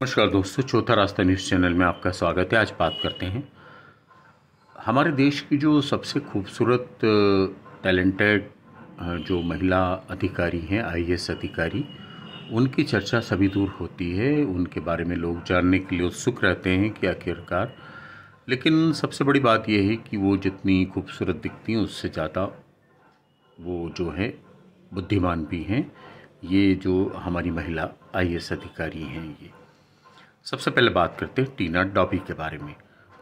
नमस्कार दोस्तों, चौथा रास्ता न्यूज़ चैनल में आपका स्वागत है। आज बात करते हैं हमारे देश की जो सबसे खूबसूरत टैलेंटेड जो महिला अधिकारी हैं, आईएएस अधिकारी, उनकी चर्चा सभी दूर होती है। उनके बारे में लोग जानने के लिए उत्सुक रहते हैं कि आखिरकार, लेकिन सबसे बड़ी बात यह है कि वो जितनी खूबसूरत दिखती हैं उससे ज़्यादा वो जो है बुद्धिमान भी हैं। ये जो हमारी महिला आईएएस अधिकारी हैं, ये सबसे पहले बात करते हैं टीना डॉबी के बारे में।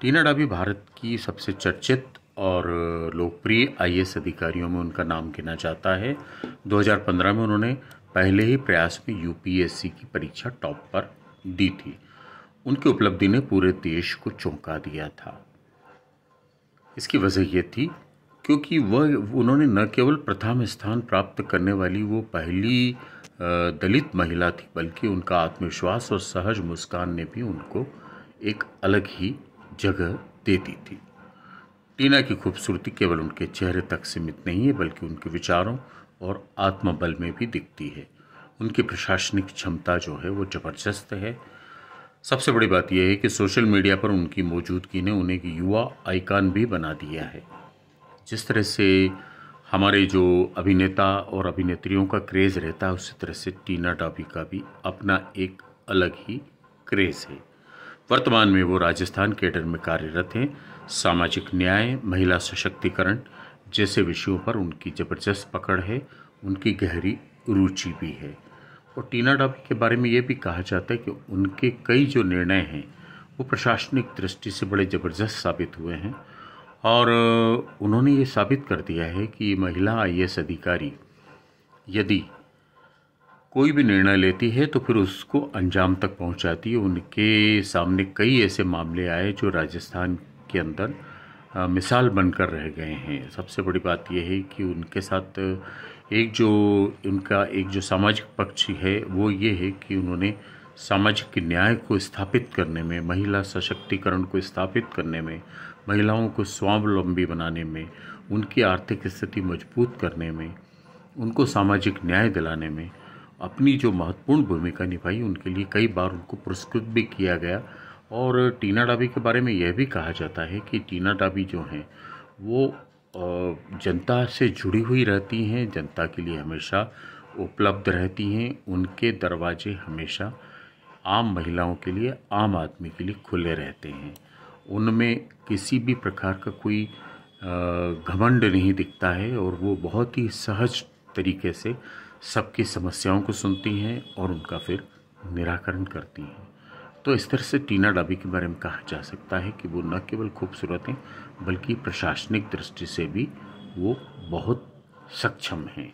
टीना डॉबी भारत की सबसे चर्चित और लोकप्रिय आईएएस अधिकारियों में उनका नाम गिना जाता है। 2015 में उन्होंने पहले ही प्रयास में यूपीएससी की परीक्षा टॉप पर दी थी। उनकी उपलब्धि ने पूरे देश को चौंका दिया था। इसकी वजह यह थी क्योंकि उन्होंने न केवल प्रथम स्थान प्राप्त करने वाली वो पहली दलित महिला थी, बल्कि उनका आत्मविश्वास और सहज मुस्कान ने भी उनको एक अलग ही जगह दे दी थी। टीना की खूबसूरती केवल उनके चेहरे तक सीमित नहीं है, बल्कि उनके विचारों और आत्मबल में भी दिखती है। उनकी प्रशासनिक क्षमता जो है वो ज़बरदस्त है। सबसे बड़ी बात यह है कि सोशल मीडिया पर उनकी मौजूदगी ने उन्हें एक युवा आइकन भी बना दिया है। जिस तरह से हमारे जो अभिनेता और अभिनेत्रियों का क्रेज़ रहता है, उसी तरह से टीना डॉबी का भी अपना एक अलग ही क्रेज़ है। वर्तमान में वो राजस्थान कैडर में कार्यरत हैं। सामाजिक न्याय, महिला सशक्तिकरण जैसे विषयों पर उनकी ज़बरदस्त पकड़ है, उनकी गहरी रुचि भी है। और टीना डॉबी के बारे में ये भी कहा जाता है कि उनके कई जो निर्णय हैं वो प्रशासनिक दृष्टि से बड़े ज़बरदस्त साबित हुए हैं। और उन्होंने ये साबित कर दिया है कि महिला आईएएस अधिकारी यदि कोई भी निर्णय लेती है तो फिर उसको अंजाम तक पहुंचाती है। उनके सामने कई ऐसे मामले आए जो राजस्थान के अंदर मिसाल बनकर रह गए हैं। सबसे बड़ी बात यह है कि उनके साथ एक जो सामाजिक पक्ष है वो ये है कि उन्होंने सामाजिक न्याय को स्थापित करने में, महिला सशक्तिकरण को स्थापित करने में, महिलाओं को स्वावलंबी बनाने में, उनकी आर्थिक स्थिति मजबूत करने में, उनको सामाजिक न्याय दिलाने में अपनी जो महत्वपूर्ण भूमिका निभाई। उनके लिए कई बार उनको पुरस्कृत भी किया गया। और टीना डॉबी के बारे में यह भी कहा जाता है कि टीना डॉबी जो हैं वो जनता से जुड़ी हुई रहती हैं, जनता के लिए हमेशा उपलब्ध रहती हैं। उनके दरवाजे हमेशा आम महिलाओं के लिए, आम आदमी के लिए खुले रहते हैं। उनमें किसी भी प्रकार का कोई घमंड नहीं दिखता है और वो बहुत ही सहज तरीके से सबकी समस्याओं को सुनती हैं और उनका फिर निराकरण करती हैं। तो इस तरह से टीना डॉबी के बारे में कहा जा सकता है कि वो न केवल खूबसूरत हैं, बल्कि प्रशासनिक दृष्टि से भी वो बहुत सक्षम हैं।